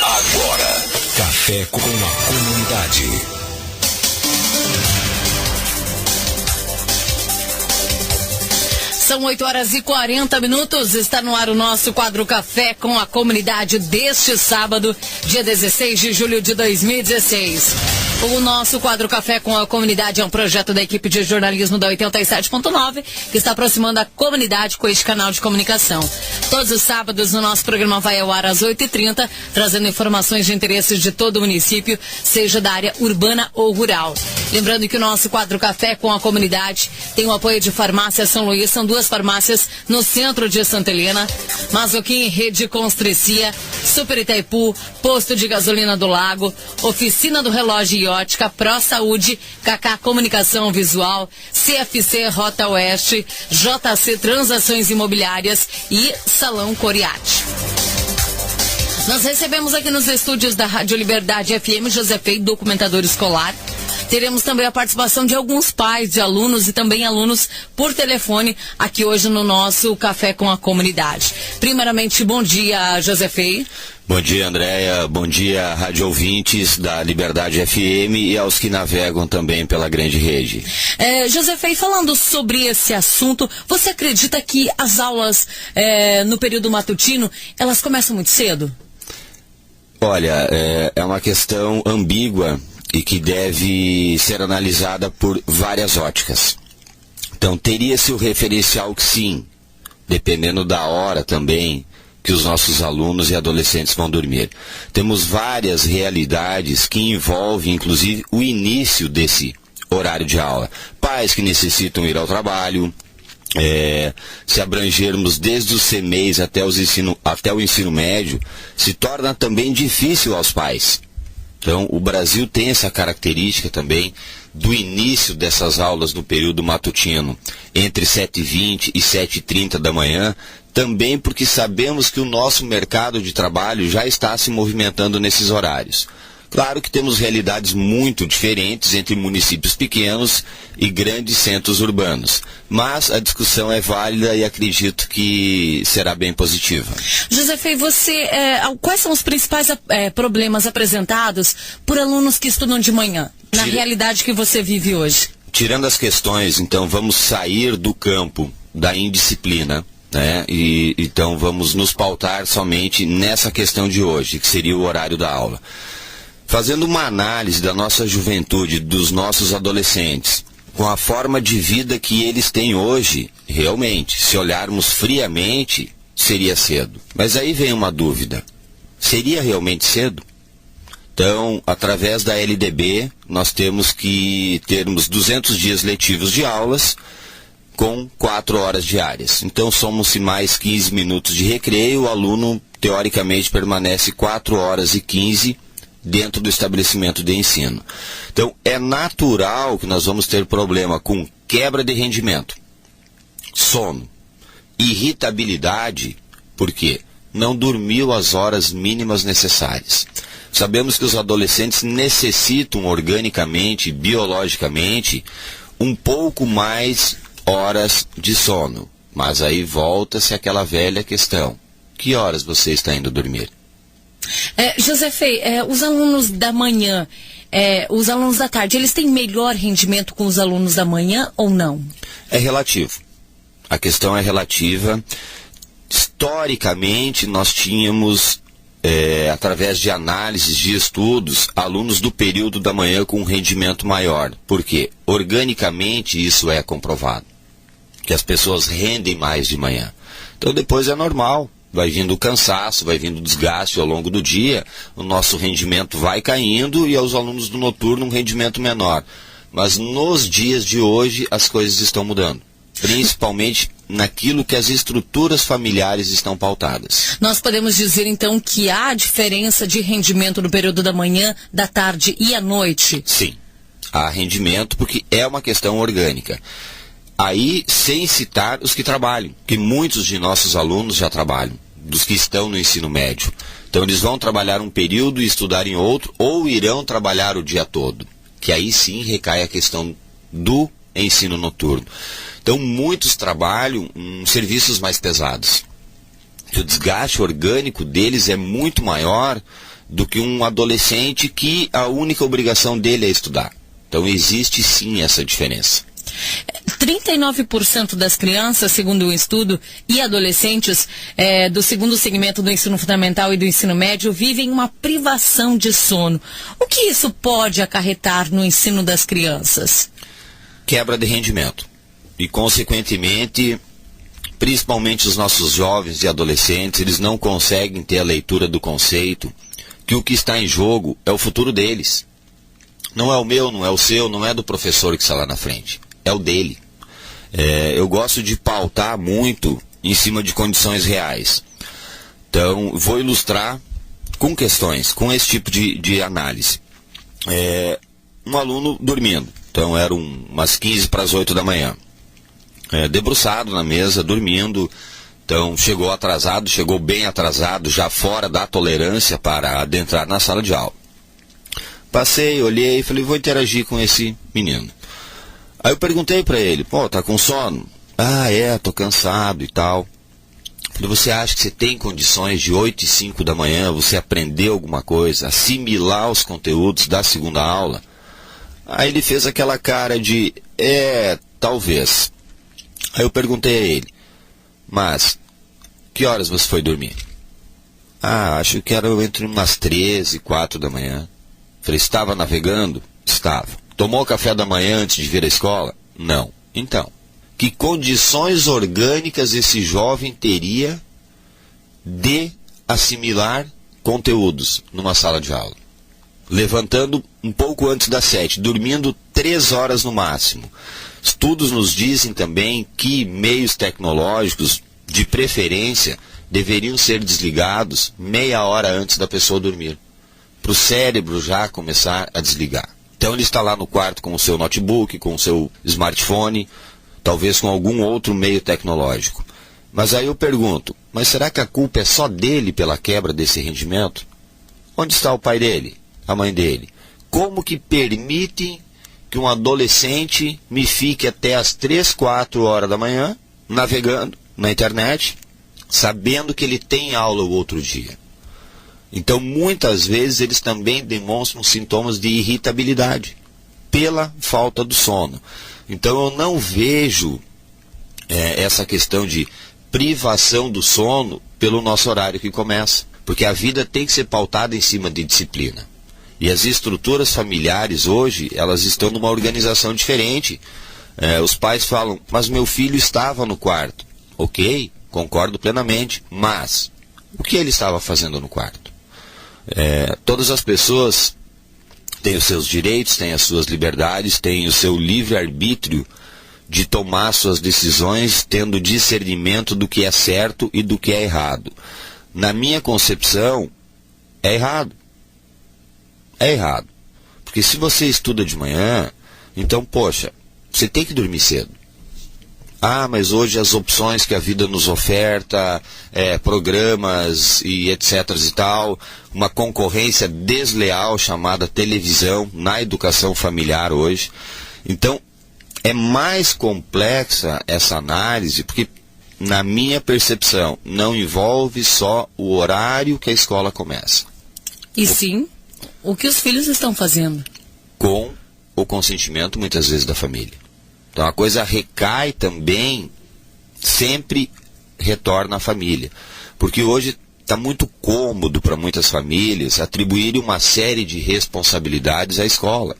Agora, Café com a Comunidade. São 8h40, está no ar o nosso quadro Café com a Comunidade deste sábado, dia 16 de julho de 2016. O nosso quadro Café com a Comunidade é um projeto da equipe de jornalismo da 87.9, que está aproximando a comunidade com este canal de comunicação. Todos os sábados o nosso programa vai ao ar às 8h30, trazendo informações de interesses de todo o município, seja da área urbana ou rural. Lembrando que o nosso quadro Café com a Comunidade tem o apoio de Farmácia São Luís, são duas farmácias no centro de Santa Helena, Mazoquim, Rede Constrecia, Super Itaipu, Posto de Gasolina do Lago, Oficina do Relógio e Ótica, Pro Saúde, Kaká Comunicação Visual, CFC Rota Oeste, JC Transações Imobiliárias e Salão Coriati. Nós recebemos aqui nos estúdios da Rádio Liberdade FM, Josefei, documentador escolar. Teremos também a participação de alguns pais de alunos e também alunos por telefone aqui hoje no nosso Café com a Comunidade. Primeiramente, bom dia, Josefei. Bom dia, Andréia. Bom dia, rádio ouvintes da Liberdade FM e aos que navegam também pela grande rede. Josefei, falando sobre esse assunto, você acredita que as aulas no período matutino, elas começam muito cedo? Olha, é uma questão ambígua e que deve ser analisada por várias óticas. Então, teria-se o referencial que sim, dependendo da hora também que os nossos alunos e adolescentes vão dormir. Temos várias realidades que envolvem, inclusive, o início desse horário de aula. Pais que necessitam ir ao trabalho, se abrangermos desde o CMEs até o ensino médio, se torna também difícil aos pais. Então, o Brasil tem essa característica também do início dessas aulas no período matutino, entre 7h20 e 7h30 da manhã, também porque sabemos que o nosso mercado de trabalho já está se movimentando nesses horários. Claro que temos realidades muito diferentes entre municípios pequenos e grandes centros urbanos, mas a discussão é válida e acredito que será bem positiva. Josefei, quais são os principais problemas apresentados por alunos que estudam de manhã, na realidade que você vive hoje? Tirando as questões, então, vamos sair do campo da indisciplina, né? Então vamos nos pautar somente nessa questão de hoje, que seria o horário da aula. Fazendo uma análise da nossa juventude, dos nossos adolescentes, com a forma de vida que eles têm hoje, realmente, se olharmos friamente, seria cedo. Mas aí vem uma dúvida. Seria realmente cedo? Então, através da LDB, nós temos que termos 200 dias letivos de aulas com 4 horas diárias. Então, somam-se mais 15 minutos de recreio, o aluno, teoricamente, permanece 4 horas e 15 dentro do estabelecimento de ensino. Então, é natural que nós vamos ter problema com quebra de rendimento, sono, irritabilidade, porque não dormiu as horas mínimas necessárias. Sabemos que os adolescentes necessitam organicamente, biologicamente, um pouco mais horas de sono. Mas aí volta-se aquela velha questão. Que horas você está indo dormir? Josefei, os alunos da manhã, os alunos da tarde, eles têm melhor rendimento com os alunos da manhã ou não? É relativo. A questão é relativa. Historicamente, nós tínhamos, através de análises, de estudos, alunos do período da manhã com um rendimento maior. Por quê? Organicamente, isso é comprovado. Que as pessoas rendem mais de manhã. Então, depois é normal. Vai vindo o cansaço, vai vindo o desgaste ao longo do dia, o nosso rendimento vai caindo e aos alunos do noturno um rendimento menor. Mas nos dias de hoje as coisas estão mudando, principalmente naquilo que as estruturas familiares estão pautadas. Nós podemos dizer então que há diferença de rendimento no período da manhã, da tarde e à noite? Sim, há rendimento porque é uma questão orgânica. Aí, sem citar os que trabalham, que muitos de nossos alunos já trabalham, dos que estão no ensino médio. Então, eles vão trabalhar um período e estudar em outro, ou irão trabalhar o dia todo, que aí sim recai a questão do ensino noturno. Então, muitos trabalham em serviços mais pesados. O desgaste orgânico deles é muito maior do que um adolescente que a única obrigação dele é estudar. Então existe sim essa diferença. 39% das crianças, segundo o estudo, e adolescentes do segundo segmento do ensino fundamental e do ensino médio vivem uma privação de sono. O que isso pode acarretar no ensino das crianças? Quebra de rendimento. E, consequentemente, principalmente os nossos jovens e adolescentes, eles não conseguem ter a leitura do conceito que o que está em jogo é o futuro deles. Não é o meu, não é o seu, não é do professor que está lá na frente. É o dele. Eu gosto de pautar muito em cima de condições reais. Então, vou ilustrar com questões, com esse tipo de análise. Um aluno dormindo. Então, eram umas 15 para as 8 da manhã. Debruçado na mesa, dormindo. Então, chegou atrasado, chegou bem atrasado, já fora da tolerância para adentrar na sala de aula. Passei, olhei e falei, vou interagir com esse menino. Aí eu perguntei para ele, tá com sono? Tô cansado e tal. Falei, você acha que você tem condições de 8 e 5 da manhã, você aprender alguma coisa, assimilar os conteúdos da segunda aula? Aí ele fez aquela cara de, talvez. Aí eu perguntei a ele, mas, que horas você foi dormir? Acho que era entre umas 13 e 4 da manhã. Falei, estava navegando? Estava. Tomou café da manhã antes de vir à escola? Não. Então, que condições orgânicas esse jovem teria de assimilar conteúdos numa sala de aula? Levantando um pouco antes das 7, dormindo 3 horas no máximo. Estudos nos dizem também que meios tecnológicos, de preferência, deveriam ser desligados meia hora antes da pessoa dormir, para o cérebro já começar a desligar. Então ele está lá no quarto com o seu notebook, com o seu smartphone, talvez com algum outro meio tecnológico. Mas aí eu pergunto, mas será que a culpa é só dele pela quebra desse rendimento? Onde está o pai dele? A mãe dele? Como que permitem que um adolescente me fique até as 3, 4 horas da manhã, navegando na internet, sabendo que ele tem aula o outro dia? Então, muitas vezes, eles também demonstram sintomas de irritabilidade pela falta do sono. Então, eu não vejo essa questão de privação do sono pelo nosso horário que começa. Porque a vida tem que ser pautada em cima de disciplina. E as estruturas familiares hoje, elas estão numa organização diferente. Os pais falam, mas meu filho estava no quarto. Ok, concordo plenamente, mas o que ele estava fazendo no quarto? Todas as pessoas têm os seus direitos, têm as suas liberdades, têm o seu livre-arbítrio de tomar suas decisões, tendo discernimento do que é certo e do que é errado. Na minha concepção, é errado. É errado. Porque se você estuda de manhã, então, poxa, você tem que dormir cedo. Mas hoje as opções que a vida nos oferta, programas e etc e tal, uma concorrência desleal chamada televisão na educação familiar hoje. Então, é mais complexa essa análise, porque, na minha percepção, não envolve só o horário que a escola começa. E sim, o que os filhos estão fazendo. Com o consentimento, muitas vezes, da família. Então a coisa recai também, sempre retorna à família. Porque hoje está muito cômodo para muitas famílias atribuírem uma série de responsabilidades à escola.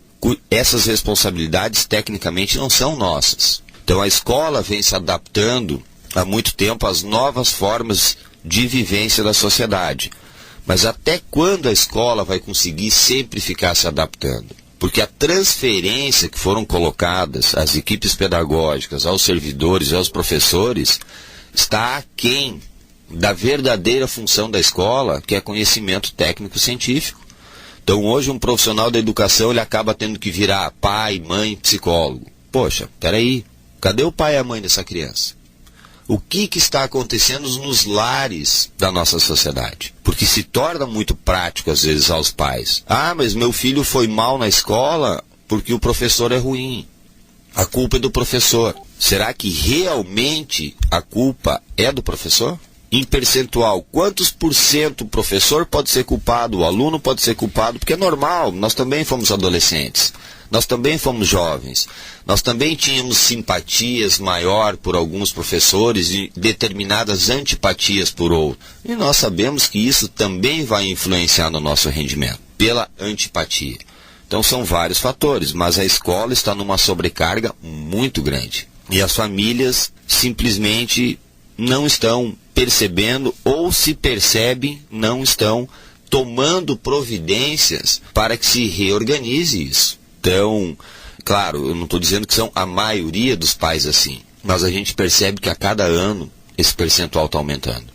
Essas responsabilidades, tecnicamente, não são nossas. Então a escola vem se adaptando há muito tempo às novas formas de vivência da sociedade. Mas até quando a escola vai conseguir sempre ficar se adaptando? Porque a transferência que foram colocadas às equipes pedagógicas, aos servidores e aos professores, está aquém da verdadeira função da escola, que é conhecimento técnico-científico. Então hoje um profissional da educação ele acaba tendo que virar pai, mãe, psicólogo. Poxa, peraí, cadê o pai e a mãe dessa criança? O que está acontecendo nos lares da nossa sociedade? Porque se torna muito prático, às vezes, aos pais. Mas meu filho foi mal na escola porque o professor é ruim. A culpa é do professor. Será que realmente a culpa é do professor? em percentual, quantos por cento o professor pode ser culpado, o aluno pode ser culpado, porque é normal, nós também fomos adolescentes, nós também fomos jovens, nós também tínhamos simpatias maior por alguns professores e determinadas antipatias por outros. E nós sabemos que isso também vai influenciar no nosso rendimento, pela antipatia. Então são vários fatores, mas a escola está numa sobrecarga muito grande. E as famílias simplesmente não estão percebendo, ou se percebem, não estão tomando providências para que se reorganize isso. Então, claro, eu não estou dizendo que são a maioria dos pais assim, mas a gente percebe que a cada ano esse percentual está aumentando.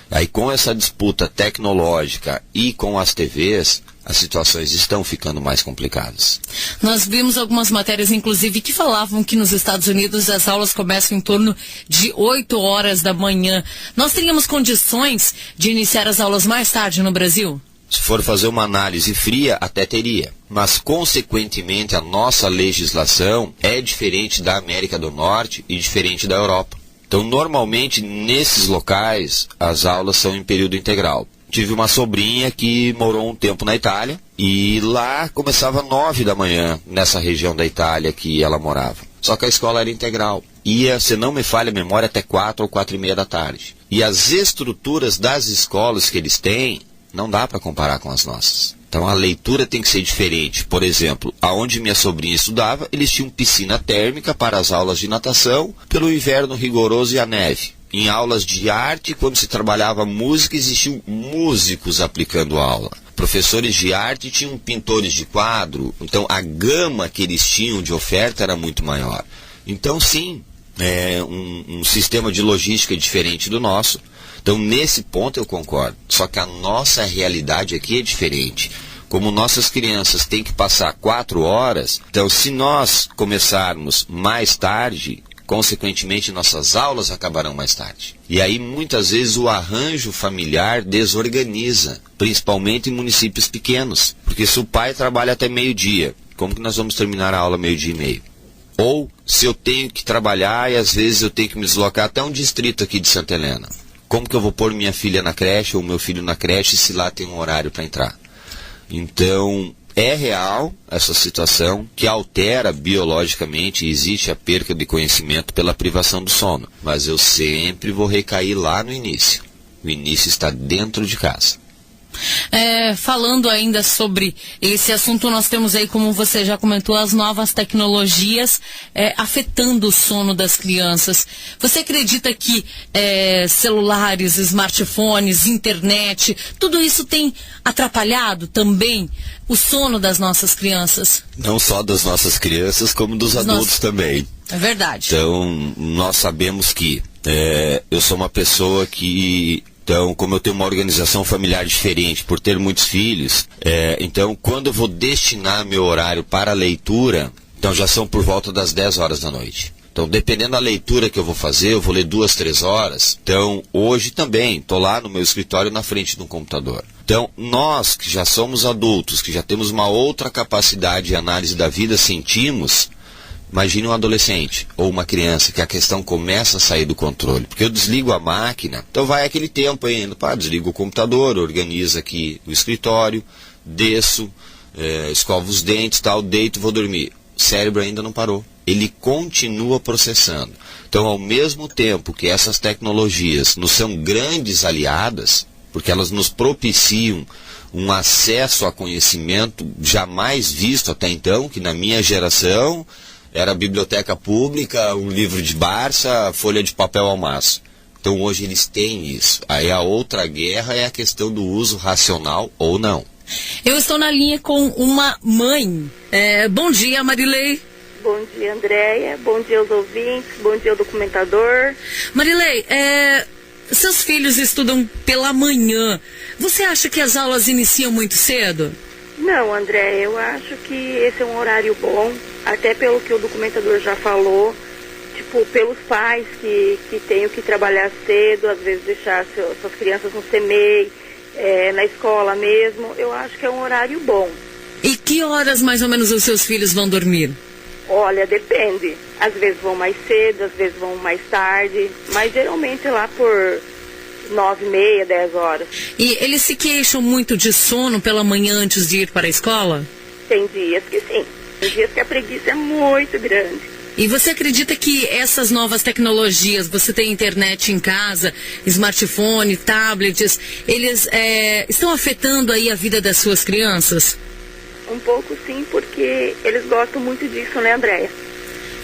Aí com essa disputa tecnológica e com as TVs, as situações estão ficando mais complicadas. Nós vimos algumas matérias, inclusive, que falavam que nos Estados Unidos as aulas começam em torno de 8 horas da manhã. Nós teríamos condições de iniciar as aulas mais tarde no Brasil? Se for fazer uma análise fria, até teria. Mas, consequentemente, a nossa legislação é diferente da América do Norte e diferente da Europa. Então, normalmente, nesses locais, as aulas são em período integral. Tive uma sobrinha que morou um tempo na Itália e lá começava 9 da manhã, nessa região da Itália que ela morava. Só que a escola era integral. Ia, se não me falha a memória, até 4 ou 4:30 da tarde. E as estruturas das escolas que eles têm, não dá para comparar com as nossas. Então a leitura tem que ser diferente. Por exemplo, aonde minha sobrinha estudava, eles tinham piscina térmica para as aulas de natação, pelo inverno rigoroso e a neve. Em aulas de arte, quando se trabalhava música, existiam músicos aplicando aula. Professores de arte tinham pintores de quadro. Então a gama que eles tinham de oferta era muito maior. Então sim, é um sistema de logística diferente do nosso. Então, nesse ponto eu concordo. Só que a nossa realidade aqui é diferente. Como nossas crianças têm que passar 4 horas, então se nós começarmos mais tarde, consequentemente nossas aulas acabarão mais tarde. E aí, muitas vezes, o arranjo familiar desorganiza, principalmente em municípios pequenos. Porque se o pai trabalha até meio-dia, como que nós vamos terminar a aula meio-dia e meio? Ou se eu tenho que trabalhar e às vezes eu tenho que me deslocar até um distrito aqui de Santa Helena. Como que eu vou pôr minha filha na creche ou meu filho na creche se lá tem um horário para entrar? Então, é real essa situação que altera biologicamente e existe a perca de conhecimento pela privação do sono. Mas eu sempre vou recair lá no início. O início está dentro de casa. Falando ainda sobre esse assunto, nós temos aí, como você já comentou, as novas tecnologias afetando o sono das crianças. Você acredita que celulares, smartphones, internet, tudo isso tem atrapalhado também o sono das nossas crianças? Não só das nossas crianças, como dos adultos também. É verdade. Então, nós sabemos que eu sou uma pessoa que... Então, como eu tenho uma organização familiar diferente, por ter muitos filhos, então, quando eu vou destinar meu horário para a leitura, então já são por volta das 10 horas da noite. Então, dependendo da leitura que eu vou fazer, eu vou ler 2, 3 horas. Então, hoje também, estou lá no meu escritório na frente de um computador. Então, nós que já somos adultos, que já temos uma outra capacidade de análise da vida, sentimos... Imagine um adolescente ou uma criança que a questão começa a sair do controle. Porque eu desligo a máquina, então vai aquele tempo ainda. Desligo o computador, organizo aqui o escritório, desço, escovo os dentes, deito, vou dormir. O cérebro ainda não parou. Ele continua processando. Então, ao mesmo tempo que essas tecnologias nos são grandes aliadas, porque elas nos propiciam um acesso a conhecimento jamais visto até então, que na minha geração... Era a biblioteca pública, um livro de Barça, folha de papel ao maço. Então hoje eles têm isso. Aí a outra guerra é a questão do uso racional ou não. Eu estou na linha com uma mãe. Bom dia, Marilei. Bom dia, Andréia. Bom dia aos ouvintes. Bom dia ao documentador. Marilei, seus filhos estudam pela manhã. Você acha que as aulas iniciam muito cedo? Não, André, eu acho que esse é um horário bom, até pelo que o documentador já falou, tipo, pelos pais que tenham que trabalhar cedo, às vezes deixar suas crianças no CMEI, na escola mesmo, eu acho que é um horário bom. E que horas mais ou menos os seus filhos vão dormir? Olha, depende. Às vezes vão mais cedo, às vezes vão mais tarde, mas geralmente lá por 9h30, 10 horas. E eles se queixam muito de sono pela manhã antes de ir para a escola? Tem dias que sim. Tem dias que a preguiça é muito grande. E você acredita que essas novas tecnologias, você tem internet em casa, smartphone, tablets, eles estão afetando aí a vida das suas crianças? Um pouco sim, porque eles gostam muito disso, né, Andréia?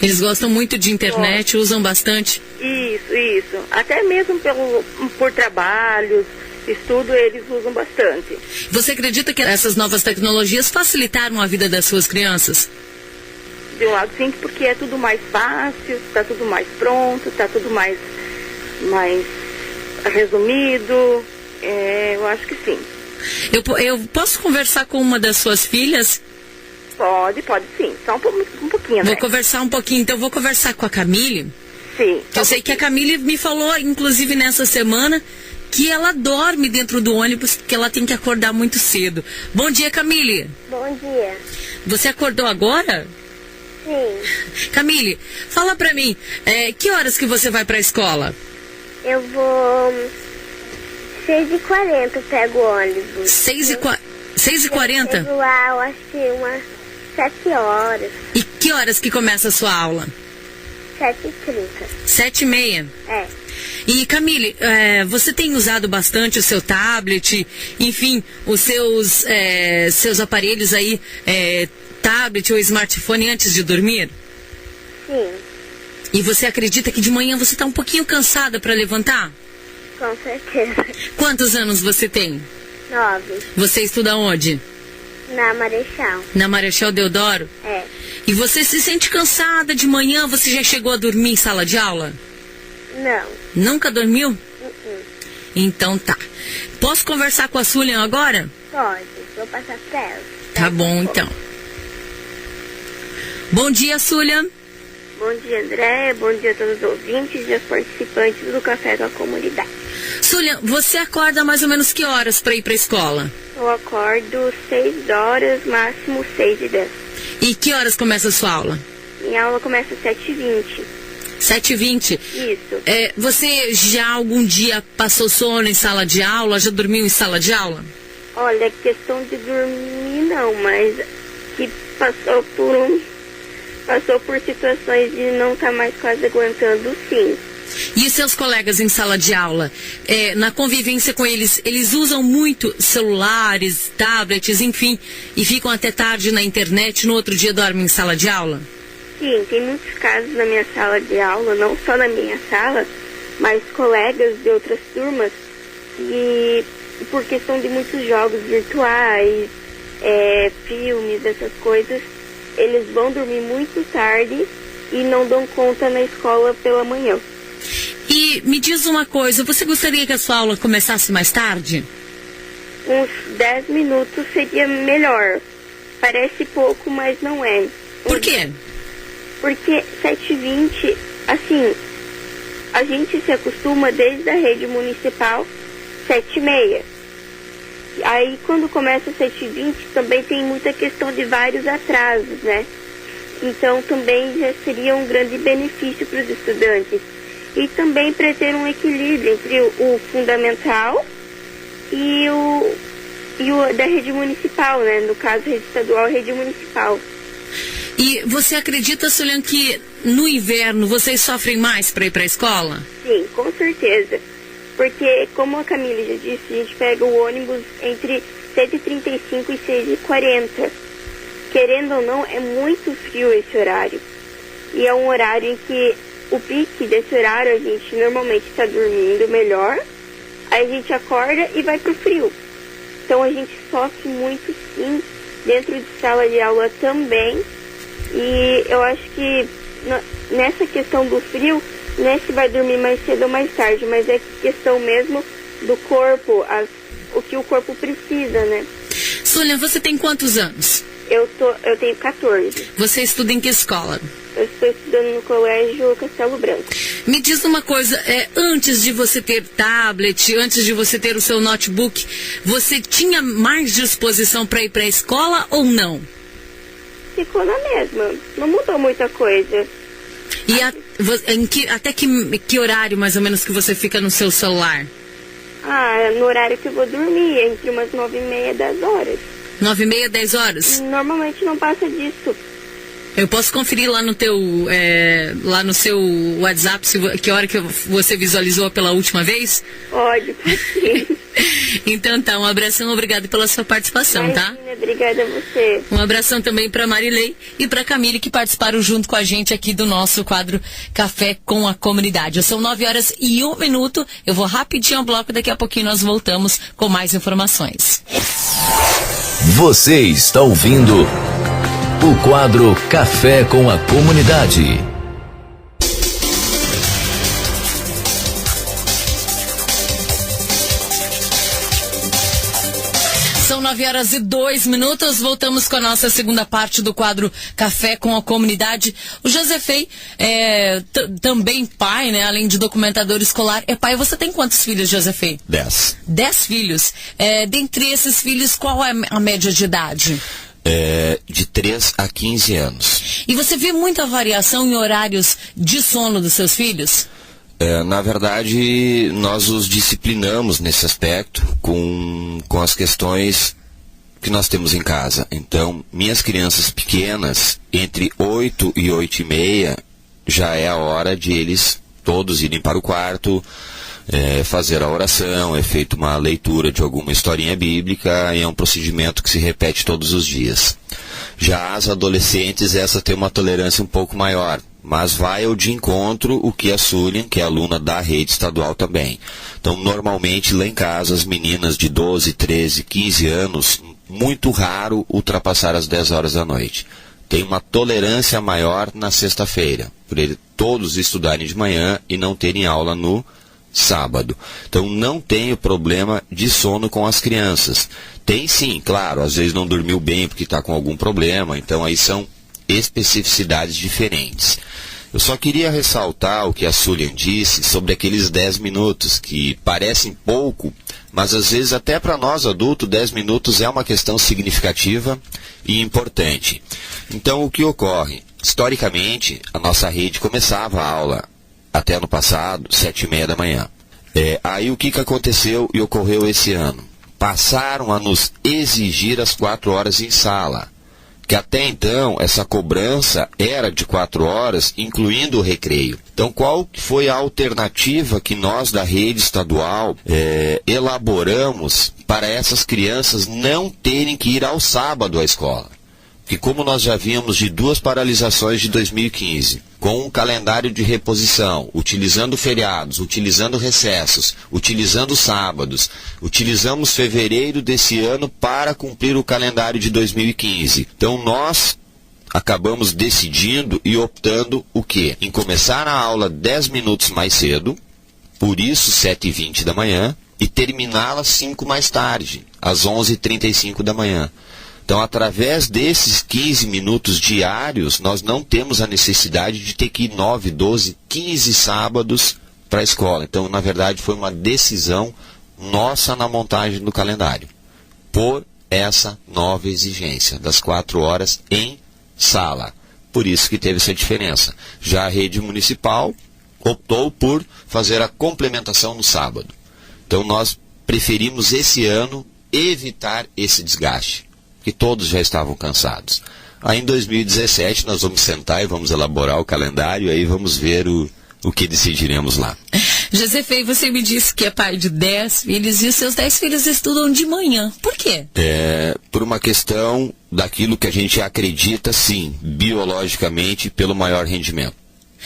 Eles gostam muito de internet, usam bastante? Isso. Até mesmo por trabalhos, estudo, eles usam bastante. Você acredita que essas novas tecnologias facilitaram a vida das suas crianças? De um lado sim, porque é tudo mais fácil, está tudo mais pronto, está tudo mais resumido. Eu acho que sim. Eu posso conversar com uma das suas filhas? Pode sim. Só um pouquinho, né? Vou conversar um pouquinho, então vou conversar com a Camille. Sim. Eu sei que a Camille me falou, inclusive nessa semana, que ela dorme dentro do ônibus porque ela tem que acordar muito cedo. Bom dia, Camille. Bom dia. Você acordou agora? Sim. Camille, fala pra mim, que horas que você vai pra escola? Eu vou 6h40, pego o ônibus. 6h40? Eu chego lá, eu acho que umas 7 horas. E que horas que começa a sua aula? 7h30. 7h30? É. E Camille, você tem usado bastante o seu tablet, enfim, os seus aparelhos aí, tablet ou smartphone antes de dormir? Sim. E você acredita que de manhã você está um pouquinho cansada para levantar? Com certeza. Quantos anos você tem? 9. Você estuda onde? Na Marechal. Na Marechal Deodoro? É. E você se sente cansada de manhã? Você já chegou a dormir em sala de aula? Não. Nunca dormiu? Então tá. Posso conversar com a Sulian agora? Pode. Vou passar pra ela. Tá bom, então. Bom dia, Sulian. Bom dia, André. Bom dia a todos os ouvintes e aos participantes do Café com a Comunidade. Sulian, você acorda mais ou menos que horas para ir para a escola? Eu acordo 6 horas, máximo 6h10. E que horas começa a sua aula? Minha aula começa às 7h20. 7h20? Isso. Você já algum dia passou sono em sala de aula? Já dormiu em sala de aula? Olha, questão de dormir não, mas que passou por situações de não estar mais quase aguentando, sim. E os seus colegas em sala de aula, na convivência com eles, eles usam muito celulares, tablets, enfim, e ficam até tarde na internet, no outro dia dormem em sala de aula? Sim, tem muitos casos na minha sala de aula, não só na minha sala, mas colegas de outras turmas, e por questão de muitos jogos virtuais, filmes, essas coisas, eles vão dormir muito tarde e não dão conta na escola pela manhã. E me diz uma coisa, você gostaria que a sua aula começasse mais tarde? Uns 10 minutos seria melhor. Parece pouco, mas não é. Por quê? Porque 7h20, assim, a gente se acostuma desde a rede municipal 7h30. Aí quando começa 7h20 também tem muita questão de vários atrasos, né? Então também já seria um grande benefício para os estudantes. E também para ter um equilíbrio entre o fundamental e o da rede municipal, né? No caso, rede estadual e rede municipal. E você acredita, Sulian, que no inverno vocês sofrem mais para ir para a escola? Sim, com certeza. Porque, como a Camille já disse, a gente pega o ônibus entre 7h35 e 6h40. Querendo ou não, é muito frio esse horário. E é um horário em que o pique desse horário a gente normalmente está dormindo melhor, aí a gente acorda e vai pro frio. Então a gente sofre muito sim, dentro de sala de aula também. E eu acho que nessa questão do frio, não é se vai dormir mais cedo ou mais tarde, mas é questão mesmo do corpo, o que o corpo precisa, né? Sulian, você tem quantos anos? Eu tenho 14. Você estuda em que escola? Eu estou estudando no Colégio Castelo Branco. Me diz uma coisa, antes de você ter tablet, antes de você ter o seu notebook, você tinha mais disposição para ir para a escola ou não? Ficou na mesma, não mudou muita coisa. E até que horário mais ou menos que você fica no seu celular? No horário que eu vou dormir, entre umas 9h30 e 10 horas. 9h30, 10 horas? Normalmente não passa disso. Eu posso conferir lá no teu, lá no seu WhatsApp, que hora que você visualizou pela última vez? Pode sim. Então tá, um abração, obrigado pela sua participação, Imagina, tá? Obrigada a você. Um abração também para Marilei e para Camille, que participaram junto com a gente aqui do nosso quadro Café com a Comunidade. São 9h01. Eu vou rapidinho ao bloco, daqui a pouquinho nós voltamos com mais informações. Você está ouvindo o quadro Café com a Comunidade. São 9h02. Voltamos com a nossa segunda parte do quadro Café com a Comunidade. O Josefei também pai, né? Além de documentador escolar, é pai. Você tem quantos filhos, Josefei? 10. 10 filhos. Dentre esses filhos, qual é a média de idade? De 3 a 15 anos. E você vê muita variação em horários de sono dos seus filhos? Na verdade, nós os disciplinamos nesse aspecto com as questões que nós temos em casa. Então, minhas crianças pequenas, entre 8 e 8h30, já é a hora de eles todos irem para o quarto, fazer a oração, é feita uma leitura de alguma historinha bíblica e é um procedimento que se repete todos os dias. Já as adolescentes, essa tem uma tolerância um pouco maior, mas vai ao de encontro o que a Sulian, que é aluna da rede estadual também. Então, normalmente lá em casa, as meninas de 12, 13, 15 anos, muito raro ultrapassar as 10 horas da noite. Tem uma tolerância maior na sexta-feira, por eles todos estudarem de manhã e não terem aula no sábado. Então, não tenho problema de sono com as crianças. Tem sim, claro, às vezes não dormiu bem porque está com algum problema, então aí são especificidades diferentes. Eu só queria ressaltar o que a Sulian disse sobre aqueles 10 minutos, que parecem pouco, mas às vezes até para nós adultos 10 minutos é uma questão significativa e importante. Então, o que ocorre? Historicamente, a nossa rede começava a aula até ano passado, 7h30 da manhã. Aí o que aconteceu e ocorreu esse ano? Passaram a nos exigir as 4 horas em sala. Que até então essa cobrança era de 4 horas, incluindo o recreio. Então, qual foi a alternativa que nós da rede estadual elaboramos para essas crianças não terem que ir ao sábado à escola? Porque como nós já vimos de 2 paralisações de 2015, com um calendário de reposição, utilizando feriados, utilizando recessos, utilizando sábados, utilizamos fevereiro desse ano para cumprir o calendário de 2015. Então nós acabamos decidindo e optando o quê? Em começar a aula 10 minutos mais cedo, por isso 7h20 da manhã, e terminá-la 5 mais tarde, às 11h35 da manhã. Então, através desses 15 minutos diários, nós não temos a necessidade de ter que ir 9, 12, 15 sábados para a escola. Então, na verdade, foi uma decisão nossa na montagem do calendário, por essa nova exigência das 4 horas em sala. Por isso que teve essa diferença. Já a rede municipal optou por fazer a complementação no sábado. Então, nós preferimos esse ano evitar esse desgaste, que todos já estavam cansados. Aí em 2017 nós vamos sentar e vamos elaborar o calendário, aí vamos ver o que decidiremos lá. Josefei, você me disse que é pai de 10 filhos e os seus 10 filhos estudam de manhã. Por quê? Por uma questão daquilo que a gente acredita, sim, biologicamente, pelo maior rendimento.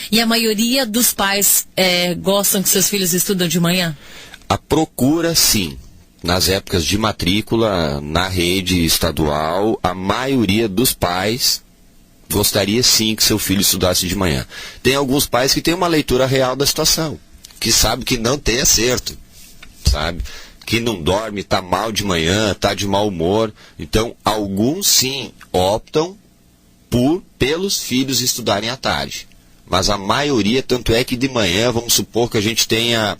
E a maioria dos pais gostam que seus filhos estudam de manhã? A procura, sim. Nas épocas de matrícula, na rede estadual, a maioria dos pais gostaria sim que seu filho estudasse de manhã. Tem alguns pais que têm uma leitura real da situação, que sabe que não tem acerto, sabe? Que não dorme, está mal de manhã, está de mau humor. Então, alguns sim optam pelos filhos estudarem à tarde. Mas a maioria, tanto é que de manhã, vamos supor que a gente tenha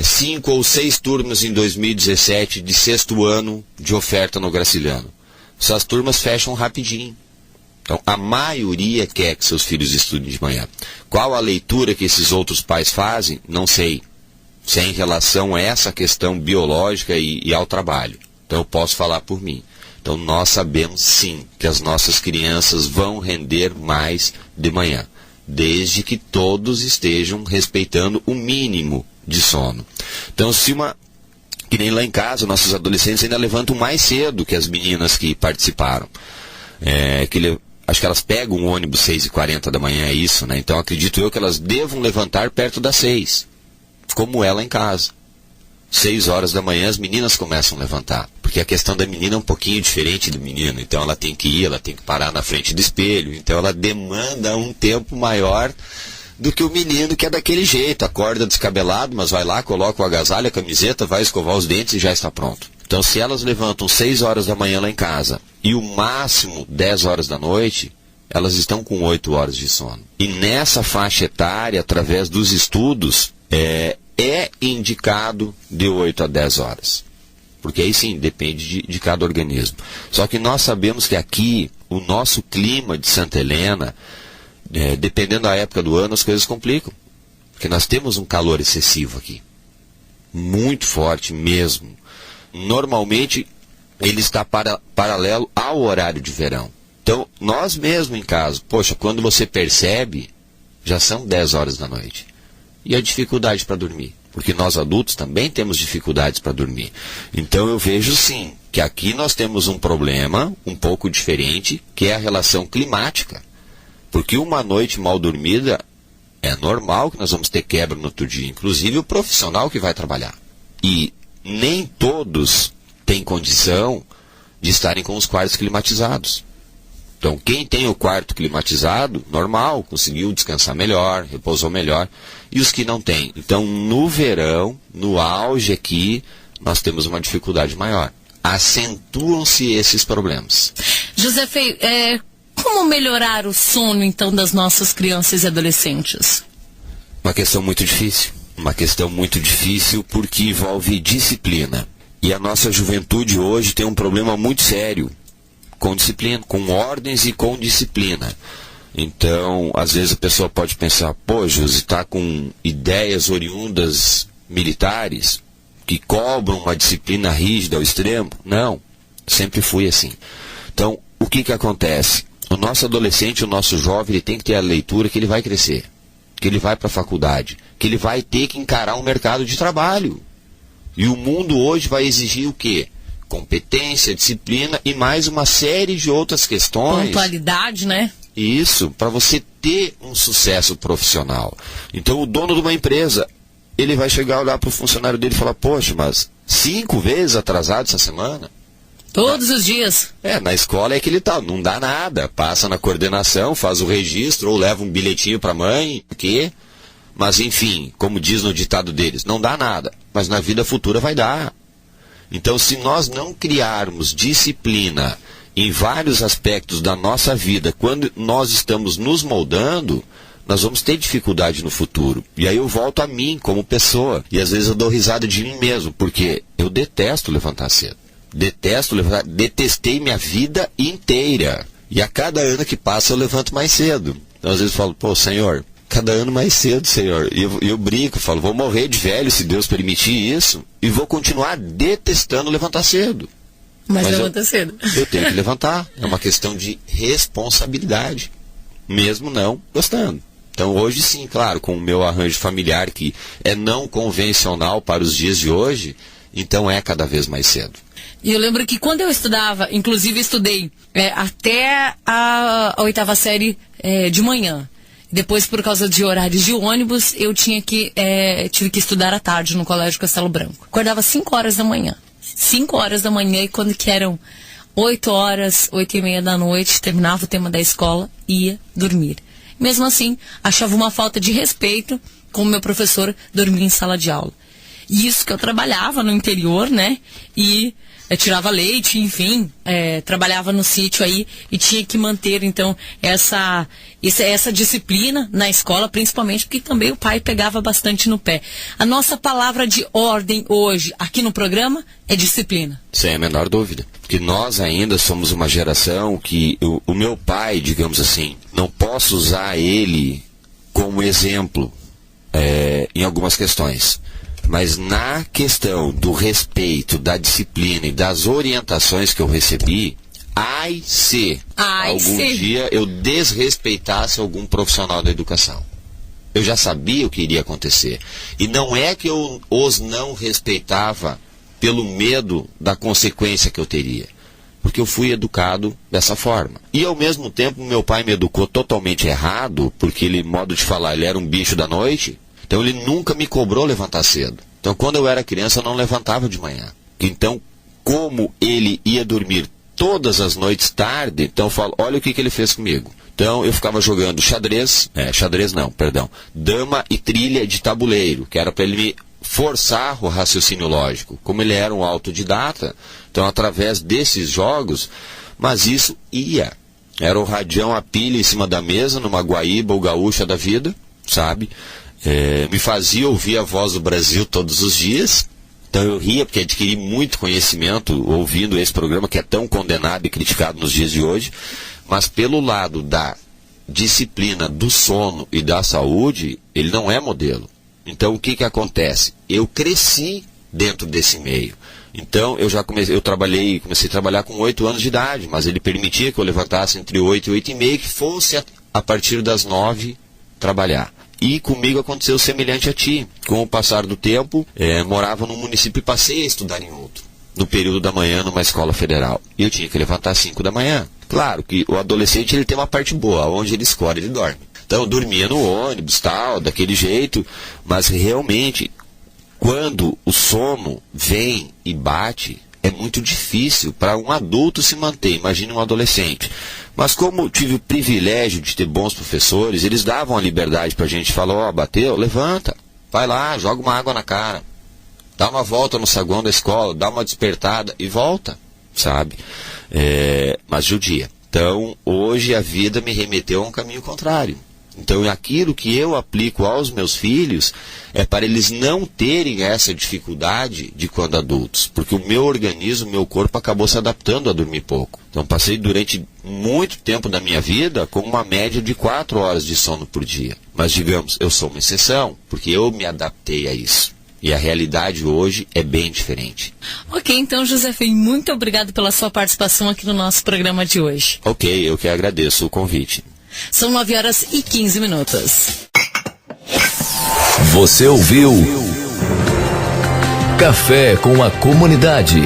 5 ou 6 turmas em 2017 de 6º ano de oferta no Graciliano. Essas turmas fecham rapidinho. Então, a maioria quer que seus filhos estudem de manhã. Qual a leitura que esses outros pais fazem? Não sei. se é em relação a essa questão biológica e ao trabalho. Então eu posso falar por mim. Então nós sabemos sim que as nossas crianças vão render mais de manhã, desde que todos estejam respeitando o mínimo de sono. Então que nem lá em casa, nossos adolescentes ainda levantam mais cedo que as meninas que participaram. Acho que elas pegam o ônibus 6h40 da manhã, é isso, né? Então acredito eu que elas devam levantar perto das 6, como ela em casa. 6 horas da manhã as meninas começam a levantar, porque a questão da menina é um pouquinho diferente do menino, então ela tem que ir, ela tem que parar na frente do espelho, então ela demanda um tempo maior do que o menino, que é daquele jeito, acorda descabelado, mas vai lá, coloca o agasalho, a camiseta, vai escovar os dentes e já está pronto. Então se elas levantam 6 horas da manhã lá em casa, e o máximo 10 horas da noite, elas estão com 8 horas de sono. E nessa faixa etária, através dos estudos, é indicado de 8 a 10 horas. Porque aí sim, depende de cada organismo. Só que nós sabemos que aqui, o nosso clima de Santa Helena, dependendo da época do ano, as coisas complicam. Porque nós temos um calor excessivo aqui. Muito forte mesmo. Normalmente, ele está paralelo ao horário de verão. Então, nós mesmo em casa, poxa, quando você percebe, já são 10 horas da noite. E a dificuldade para dormir. Porque nós adultos também temos dificuldades para dormir. Então eu vejo sim, que aqui nós temos um problema um pouco diferente, que é a relação climática. Porque uma noite mal dormida, é normal que nós vamos ter quebra no outro dia. Inclusive o profissional que vai trabalhar. E nem todos têm condição de estarem com os quartos climatizados. Então, quem tem o quarto climatizado, normal, conseguiu descansar melhor, repousou melhor. E os que não têm. Então, no verão, no auge aqui, nós temos uma dificuldade maior. Acentuam-se esses problemas. José Feio, como melhorar o sono, então, das nossas crianças e adolescentes? Uma questão muito difícil. Uma questão muito difícil porque envolve disciplina. E a nossa juventude hoje tem um problema muito sério. Com disciplina, com ordens e com disciplina. Então, às vezes a pessoa pode pensar, pô, José, está com ideias oriundas militares que cobram uma disciplina rígida ao extremo? Não, sempre fui assim. Então, o que acontece? O nosso adolescente, o nosso jovem, ele tem que ter a leitura que ele vai crescer, que ele vai para a faculdade, que ele vai ter que encarar um mercado de trabalho. E o mundo hoje vai exigir o quê? Competência, disciplina e mais uma série de outras questões. Pontualidade, né? Isso, para você ter um sucesso profissional. Então o dono de uma empresa, ele vai chegar a olhar para o funcionário dele e falar, poxa, mas 5 vezes atrasado essa semana? Todos os dias. Na escola é que ele tá, não dá nada. Passa na coordenação, faz o registro ou leva um bilhetinho para a mãe, o quê? Mas enfim, como diz no ditado deles, não dá nada. Mas na vida futura vai dar. Então, se nós não criarmos disciplina em vários aspectos da nossa vida, quando nós estamos nos moldando, nós vamos ter dificuldade no futuro. E aí eu volto a mim como pessoa. E às vezes eu dou risada de mim mesmo, porque eu detesto levantar cedo. Detestei minha vida inteira. E a cada ano que passa eu levanto mais cedo. Então às vezes eu falo, pô, Senhor, cada ano mais cedo, Senhor. E eu brinco, falo, vou morrer de velho se Deus permitir isso. E vou continuar detestando levantar cedo. Mas levanta cedo. Eu tenho que levantar. É uma questão de responsabilidade. Mesmo não gostando. Então hoje sim, claro, com o meu arranjo familiar que é não convencional para os dias de hoje, então é cada vez mais cedo. E eu lembro que quando eu estudava, inclusive estudei até a 8ª série de manhã. Depois, por causa de horários de ônibus, eu tive que estudar à tarde no Colégio Castelo Branco. Acordava 5 horas da manhã. 5 horas da manhã, e quando que eram 8 horas, 8h30 da noite, terminava o tema da escola, ia dormir. Mesmo assim, achava uma falta de respeito com o meu professor dormir em sala de aula. E isso que eu trabalhava no interior, né? E tirava leite, enfim, trabalhava no sítio aí e tinha que manter, então, essa disciplina na escola, principalmente porque também o pai pegava bastante no pé. A nossa palavra de ordem hoje, aqui no programa, é disciplina. Sem a menor dúvida. Porque nós ainda somos uma geração que o meu pai, digamos assim, não posso usar ele como exemplo em algumas questões. Mas na questão do respeito, da disciplina e das orientações que eu recebi, se algum dia eu desrespeitasse algum profissional da educação. Eu já sabia o que iria acontecer. E não é que eu os não respeitava pelo medo da consequência que eu teria. Porque eu fui educado dessa forma. E ao mesmo tempo meu pai me educou totalmente errado, porque ele, modo de falar, ele era um bicho da noite. Então ele nunca me cobrou levantar cedo. Então quando eu era criança eu não levantava de manhã. Então, como ele ia dormir todas as noites tarde, então eu falo, olha o que ele fez comigo. Então eu ficava jogando dama e trilha de tabuleiro, que era para ele me forçar o raciocínio lógico. Como ele era um autodidata, então através desses jogos, mas isso era o radião a pilha em cima da mesa, numa Guaíba ou gaúcha da vida, sabe? Me fazia ouvir a voz do Brasil todos os dias. Então eu ria porque adquiri muito conhecimento ouvindo esse programa que é tão condenado e criticado nos dias de hoje. Mas pelo lado da disciplina, do sono e da saúde, ele não é modelo. Então o que acontece? Eu cresci dentro desse meio. Então eu comecei a trabalhar com 8 anos de idade, mas ele permitia que eu levantasse entre 8 e 8 e meia, que fosse a partir das 9 trabalhar. E comigo aconteceu semelhante a ti. Com o passar do tempo, morava num município e passei a estudar em outro. No período da manhã, numa escola federal. E eu tinha que levantar às 5 da manhã. Claro que o adolescente ele tem uma parte boa, onde ele escolhe, ele dorme. Então eu dormia no ônibus, tal, daquele jeito. Mas realmente, quando o sono vem e bate, é muito difícil para um adulto se manter. Imagine um adolescente. Mas como tive o privilégio de ter bons professores, eles davam a liberdade para a gente falar, bateu, levanta, vai lá, joga uma água na cara, dá uma volta no saguão da escola, dá uma despertada e volta, sabe? Mas judia. Então, hoje a vida me remeteu a um caminho contrário. Então, aquilo que eu aplico aos meus filhos é para eles não terem essa dificuldade de quando adultos. Porque o meu organismo, o meu corpo acabou se adaptando a dormir pouco. Então, passei durante muito tempo da minha vida com uma média de 4 horas de sono por dia. Mas, digamos, eu sou uma exceção, porque eu me adaptei a isso. E a realidade hoje é bem diferente. Ok, então, Josefim, muito obrigado pela sua participação aqui no nosso programa de hoje. Ok, eu que agradeço o convite. São 9h15. Você ouviu Café com a Comunidade.